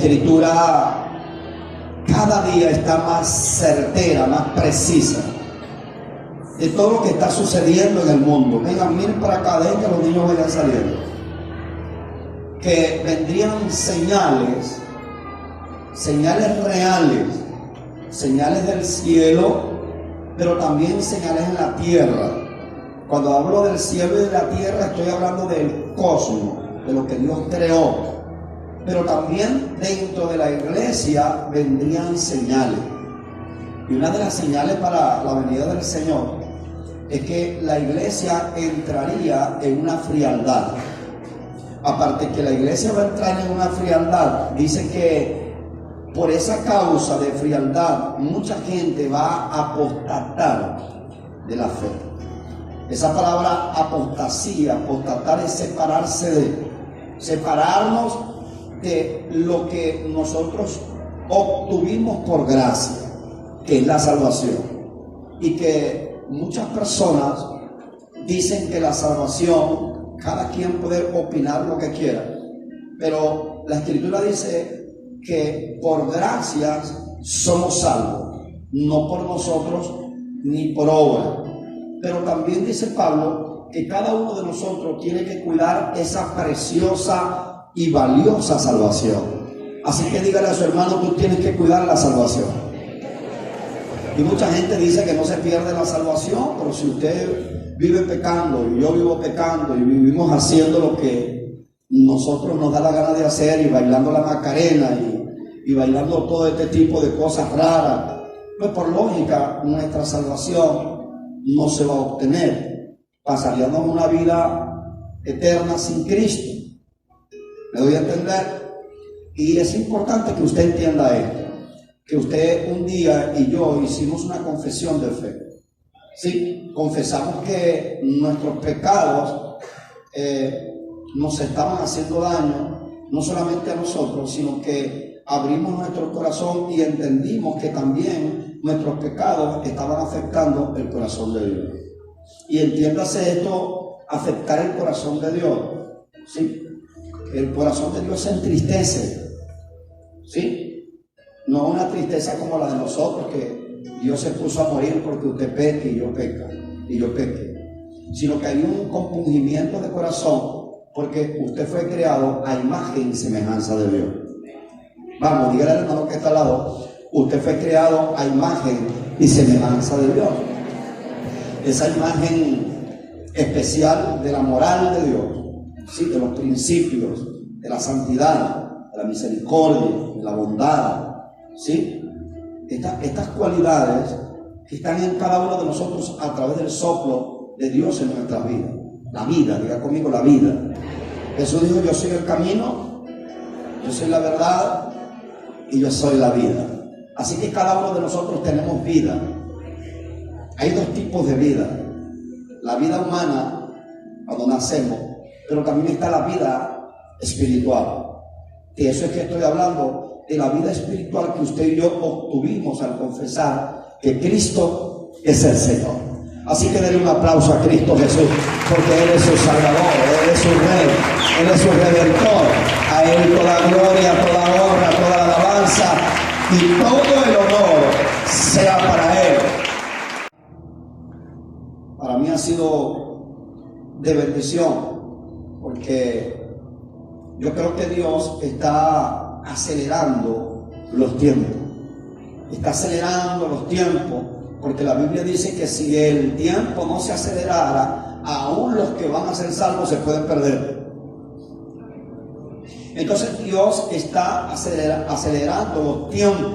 escritura cada día está más certera, más precisa de todo lo que está sucediendo en el mundo. Vengan, miren para acá, dejen que los niños vayan saliendo. Que vendrían señales reales, señales del cielo, pero también señales en la tierra. Cuando hablo del cielo y de la tierra, estoy hablando del cosmos, de lo que Dios creó. Pero también dentro de la iglesia vendrían señales. Y una de las señales para la venida del Señor es que la iglesia entraría en una frialdad. Aparte que la iglesia va a entrar en una frialdad, dice que por esa causa de frialdad mucha gente va a apostatar de la fe. Esa palabra apostasía, apostatar es separarnos de lo que nosotros obtuvimos por gracia, que es la salvación. Y que muchas personas dicen que la salvación, cada quien puede opinar lo que quiera, pero la escritura dice que por gracias somos salvos, no por nosotros ni por obra. Pero también dice Pablo que cada uno de nosotros tiene que cuidar esa preciosa y valiosa salvación. Así que dígale a su hermano, tú tienes que cuidar la salvación. Y mucha gente dice que no se pierde la salvación, pero si usted vive pecando y yo vivo pecando y vivimos haciendo lo que nosotros nos da la gana de hacer y bailando la Macarena y bailando todo este tipo de cosas raras, pues por lógica nuestra salvación no se va a obtener. Pasaríamos una vida eterna sin Cristo. ¿Me doy a entender? Y es importante que usted entienda esto, que usted un día y yo hicimos una confesión de fe. Sí, confesamos que nuestros pecados nos estaban haciendo daño, no solamente a nosotros, sino que abrimos nuestro corazón y entendimos que también nuestros pecados estaban afectando el corazón de Dios. Y entiéndase esto, afectar el corazón de Dios. ¿Sí? El corazón de Dios se entristece. ¿Sí? No una tristeza como la de nosotros, que Dios se puso a morir porque usted peque y yo peque, sino que hay un compungimiento de corazón porque usted fue creado a imagen y semejanza de Dios. Vamos, dígale al hermano que está al lado, usted fue creado a imagen y semejanza de Dios. Esa imagen especial de la moral de Dios, ¿sí? De los principios, de la santidad, de la misericordia, de la bondad, ¿sí? Estas cualidades que están en cada uno de nosotros a través del soplo de Dios en nuestras vidas. La vida, diga conmigo, la vida. Jesús dijo, yo soy el camino, yo soy la verdad y yo soy la vida. Así que cada uno de nosotros tenemos vida. Hay dos tipos de vida. La vida humana, cuando nacemos, pero también está la vida espiritual. De eso es que estoy hablando, de la vida espiritual que usted y yo obtuvimos al confesar que Cristo es el Señor. Así que denle un aplauso a Cristo Jesús, porque Él es su Salvador, Él es su Rey, Él es su Redentor. A Él toda gloria, toda honra, toda la alabanza y todo el honor sea para Él. Para mí ha sido de bendición, porque yo creo que Dios está acelerando los tiempos. Está acelerando los tiempos, porque la Biblia dice que si el tiempo no se acelerara, aún los que van a ser salvos se pueden perder. Entonces Dios está acelerando los tiempos.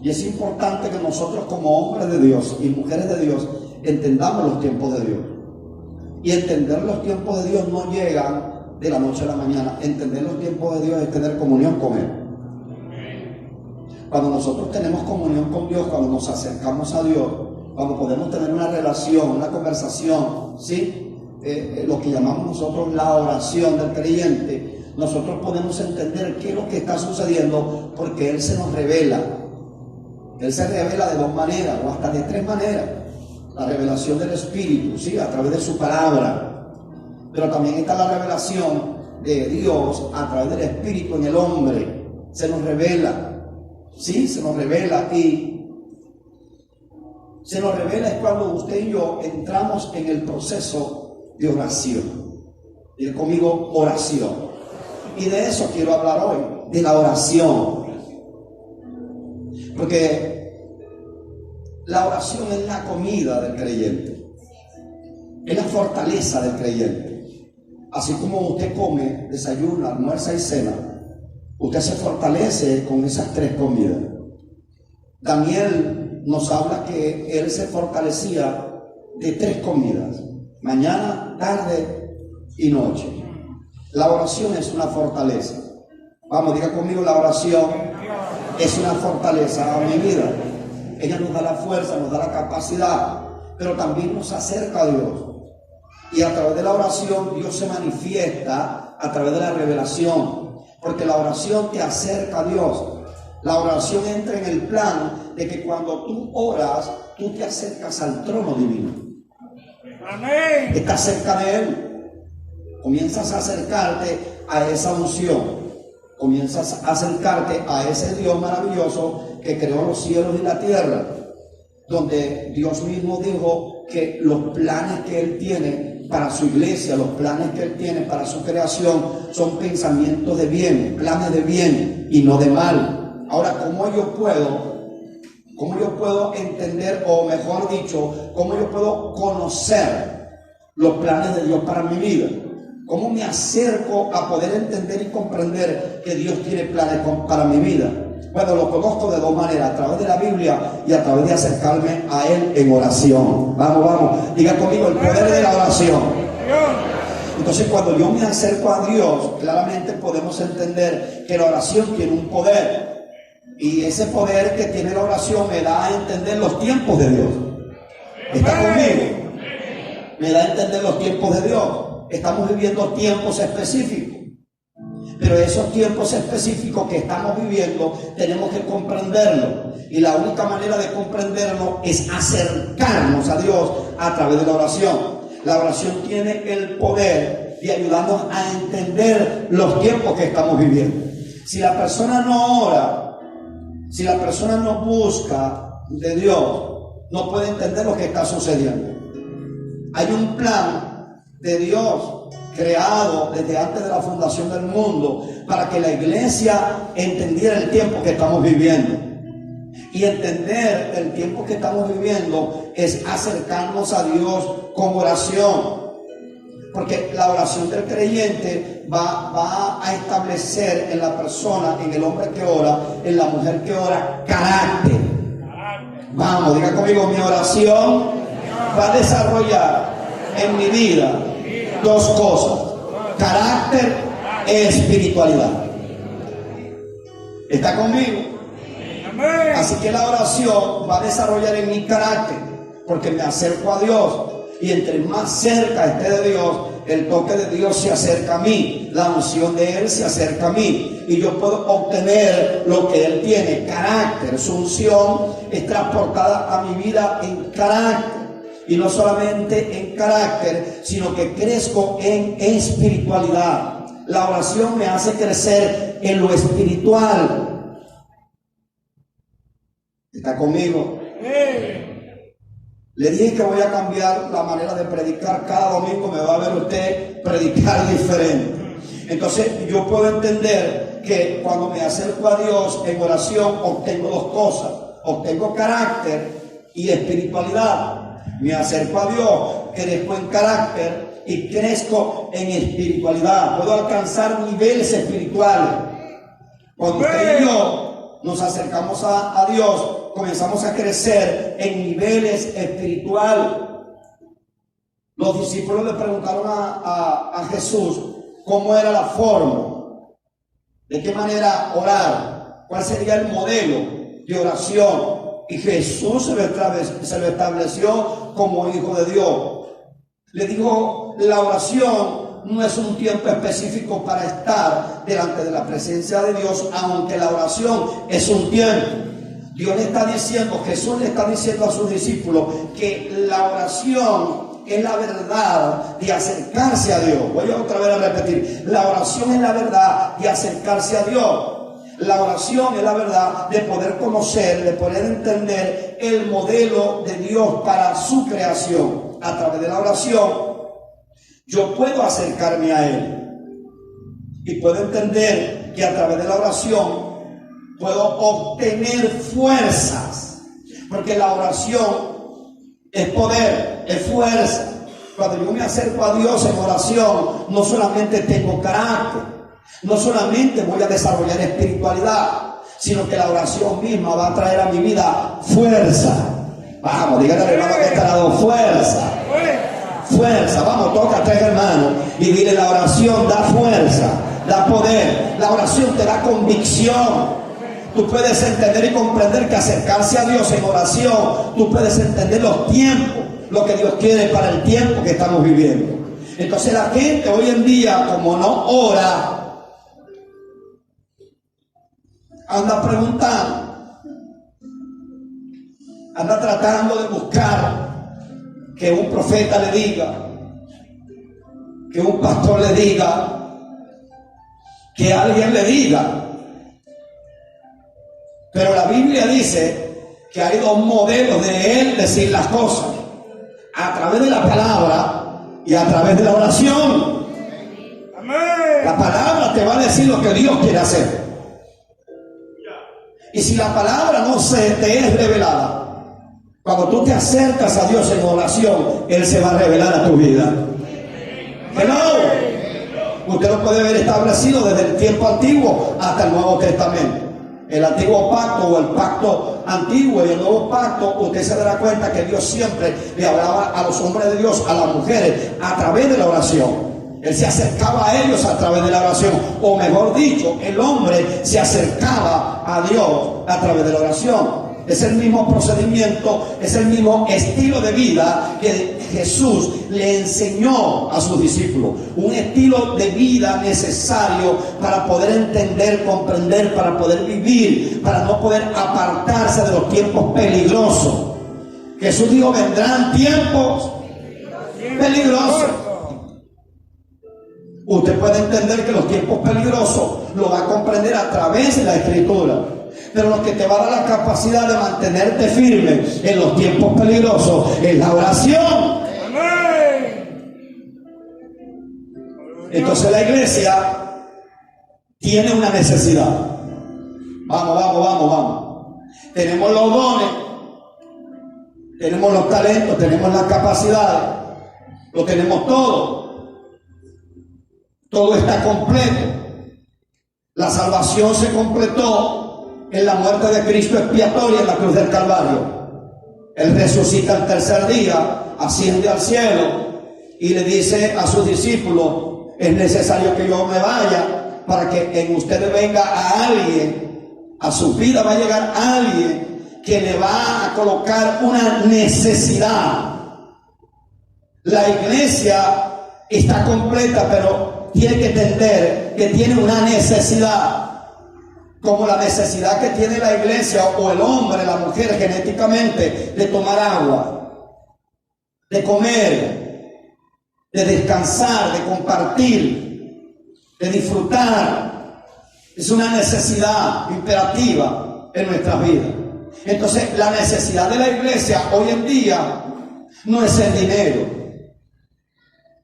Y es importante que nosotros como hombres de Dios y mujeres de Dios entendamos los tiempos de Dios. Y entender los tiempos de Dios no llegan de la noche a la mañana. Entender los tiempos de Dios es tener comunión con Él. Cuando nosotros tenemos comunión con Dios, cuando nos acercamos a Dios, cuando podemos tener una relación, una conversación, ¿sí? Lo que llamamos nosotros la oración del creyente, nosotros podemos entender qué es lo que está sucediendo, porque Él se nos revela. Él se revela de dos maneras o hasta de tres maneras. La revelación del Espíritu, ¿sí? A través de su palabra. Pero también está la revelación de Dios a través del Espíritu en el hombre. se nos revela. Sí, se nos revela. Y se nos revela es cuando usted y yo entramos en el proceso de oración. Diga conmigo, oración. Y de eso quiero hablar hoy, de la oración. Porque la oración es la comida del creyente. Es la fortaleza del creyente. Así como usted come, desayuna, almuerza y cena, usted se fortalece con esas 3 comidas. Daniel nos habla que él se fortalecía de 3 comidas: mañana, tarde y noche. La oración es una fortaleza. Vamos, diga conmigo, la oración es una fortaleza a mi vida. Ella nos da la fuerza, nos da la capacidad, pero también nos acerca a Dios. Y a través de la oración Dios se manifiesta a través de la revelación, porque la oración te acerca a Dios. La oración entra en el plan de que cuando tú oras, tú te acercas al trono divino. Amén. Estás cerca de Él. Comienzas a acercarte a esa unción. Comienzas a acercarte a ese Dios maravilloso que creó los cielos y la tierra, donde Dios mismo dijo que los planes que Él tiene para su iglesia, los planes que Él tiene para su creación son pensamientos de bien, planes de bien y no de mal. Ahora, ¿cómo yo puedo entender, o mejor dicho, cómo yo puedo conocer los planes de Dios para mi vida? ¿Cómo me acerco a poder entender y comprender que Dios tiene planes para mi vida? Bueno, lo conozco de 2 maneras: a través de la Biblia y a través de acercarme a Él en oración. Vamos, diga conmigo, el poder de la oración. Entonces, cuando yo me acerco a Dios, claramente podemos entender que la oración tiene un poder. Y ese poder que tiene la oración me da a entender los tiempos de Dios. ¿Está conmigo? Me da a entender los tiempos de Dios. Estamos viviendo tiempos específicos. Pero esos tiempos específicos que estamos viviendo tenemos que comprenderlo. Y la única manera de comprenderlo es acercarnos a Dios a través de la oración. La oración tiene el poder de ayudarnos a entender los tiempos que estamos viviendo. Si la persona no ora, si la persona no busca de Dios, no puede entender lo que está sucediendo. Hay un plan de Dios creado desde antes de la fundación del mundo para que la iglesia entendiera el tiempo que estamos viviendo. Y entender el tiempo que estamos viviendo es acercarnos a Dios con oración. Porque la oración del creyente va a establecer en la persona, en el hombre que ora, en la mujer que ora, carácter. Vamos, diga conmigo, mi oración va a desarrollar en mi vida 2 cosas: carácter e espiritualidad. ¿Está conmigo? Así que la oración va a desarrollar en mi carácter, porque me acerco a Dios. Y entre más cerca esté de Dios, el toque de Dios se acerca a mí, la unción de Él se acerca a mí, y yo puedo obtener lo que Él tiene, carácter. Su unción es transportada a mi vida en carácter. Y no solamente en carácter, sino que crezco en espiritualidad. La oración me hace crecer en lo espiritual. ¿Está conmigo? Le dije que voy a cambiar la manera de predicar. Cada domingo me va a ver usted predicar diferente. Entonces yo puedo entender que cuando me acerco a Dios en oración obtengo 2 cosas: obtengo carácter y espiritualidad. Me acerco a Dios, crezco en carácter y crezco en espiritualidad. Puedo alcanzar niveles espirituales. Cuando usted y yo nos acercamos a Dios, comenzamos a crecer en niveles espirituales. Los discípulos le preguntaron a Jesús cómo era la forma, de qué manera orar, cuál sería el modelo de oración. Y Jesús se lo estableció como hijo de Dios. Le dijo, la oración no es un tiempo específico para estar delante de la presencia de Dios, aunque la oración es un tiempo. Dios le está diciendo, Jesús le está diciendo a sus discípulos que la oración es la verdad de acercarse a Dios. Voy otra vez a repetir, la oración es la verdad de acercarse a Dios. La oración es la verdad de poder conocer, de poder entender el modelo de Dios para su creación. A través de la oración yo puedo acercarme a Él y puedo entender que a través de la oración puedo obtener fuerzas, porque la oración es poder, es fuerza. Cuando yo me acerco a Dios en oración, no solamente tengo carácter, no solamente voy a desarrollar espiritualidad, sino que la oración misma va a traer a mi vida fuerza. Vamos, dígale al hermano que está al lado, fuerza. Fuerza, vamos, toca a tres hermanos y dile: la oración da fuerza, da poder. La oración te da convicción. Tú puedes entender y comprender que acercarse a Dios en oración, tú puedes entender los tiempos, lo que Dios quiere para el tiempo que estamos viviendo. Entonces la gente hoy en día, como no ora, anda preguntando, anda tratando de buscar que un profeta le diga, que un pastor le diga, que alguien le diga. Pero la Biblia dice que hay dos modelos de Él decir las cosas: a través de la palabra y a través de la oración. Amén. La palabra te va a decir lo que Dios quiere hacer. Y si la palabra no se te es revelada, cuando tú te acercas a Dios en oración, Él se va a revelar a tu vida. Hello. Usted lo puede ver establecido desde el tiempo antiguo hasta el Nuevo Testamento. El antiguo pacto o el pacto antiguo y el nuevo pacto, usted se dará cuenta que Dios siempre le hablaba a los hombres de Dios, a las mujeres, a través de la oración. Él se acercaba a ellos a través de la oración, o mejor dicho, el hombre se acercaba a Dios a través de la oración. Es el mismo procedimiento, es el mismo estilo de vida que Jesús le enseñó a sus discípulos. Un estilo de vida necesario para poder entender, comprender, para poder vivir, para no poder apartarse de los tiempos peligrosos. Jesús dijo: vendrán tiempos peligrosos. Usted puede entender que los tiempos peligrosos lo va a comprender a través de la Escritura. Pero lo que te va a dar la capacidad de mantenerte firme en los tiempos peligrosos es la oración. Entonces la iglesia tiene una necesidad. Vamos. Tenemos los dones, tenemos los talentos, tenemos las capacidades, lo tenemos todo. Todo está completo. La salvación se completó en la muerte de Cristo expiatoria en la cruz del Calvario. Él resucita el tercer día, asciende al cielo y le dice a sus discípulos: es necesario que yo me vaya para que en ustedes venga a alguien, a su vida va a llegar alguien que le va a colocar una necesidad. La iglesia está completa, pero tiene que entender que tiene una necesidad. Como la necesidad que tiene la iglesia o el hombre, la mujer genéticamente, de tomar agua, de comer, de descansar, de compartir, de disfrutar. Es una necesidad imperativa en nuestras vidas. Entonces, la necesidad de la iglesia hoy en día no es el dinero,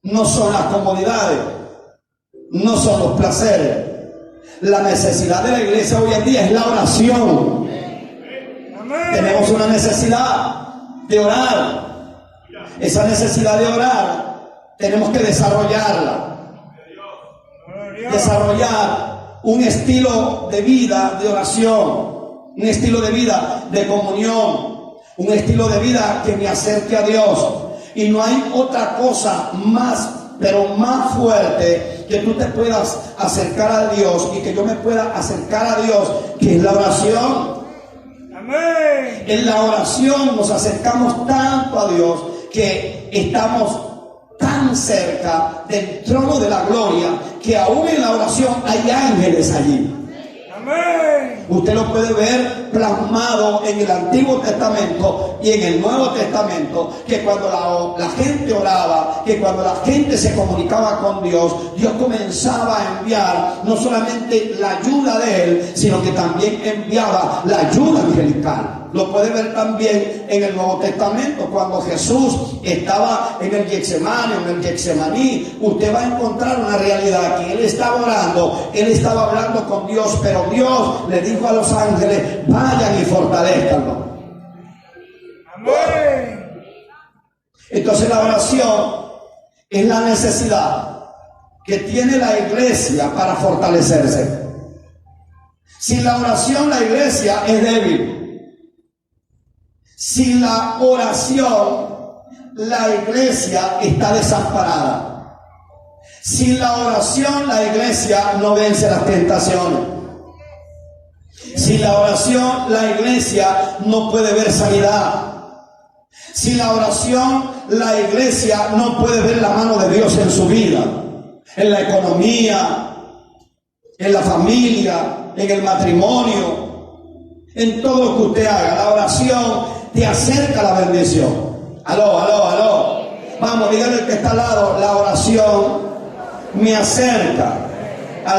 no son las comodidades, no son los placeres. La necesidad de la iglesia hoy en día es la oración. Amén. Tenemos una necesidad de orar. Esa necesidad de orar tenemos que desarrollarla. Desarrollar un estilo de vida de oración, un estilo de vida de comunión, un estilo de vida que me acerque a Dios. Y no hay otra cosa más, pero más fuerte, que tú te puedas acercar a Dios y que yo me pueda acercar a Dios, que es la oración. Amén. En la oración nos acercamos tanto a Dios que estamos tan cerca del trono de la gloria que aún en la oración hay ángeles allí. Amén. Usted lo puede ver plasmado en el Antiguo Testamento y en el Nuevo Testamento, que cuando la gente oraba, que cuando la gente se comunicaba con Dios, Dios comenzaba a enviar no solamente la ayuda de Él, sino que también enviaba la ayuda angelical. Lo puede ver también en el Nuevo Testamento, cuando Jesús estaba en el Getsemaní, usted va a encontrar una realidad, que Él estaba orando, Él estaba hablando con Dios, pero Dios le dijo a los ángeles, vayan y fortalezcanlo. Amén. Entonces la oración es la necesidad que tiene la iglesia para fortalecerse. Sin la oración la iglesia es débil. Sin la oración, la iglesia está desamparada. Sin la oración, la iglesia no vence las tentaciones. Sin la oración, la iglesia no puede ver sanidad. Sin la oración, la iglesia no puede ver la mano de Dios en su vida, en la economía, en la familia, en el matrimonio, en todo lo que usted haga. La oración te acerca a la bendición. Aló. Vamos, dígale al que está al lado, la oración me acerca a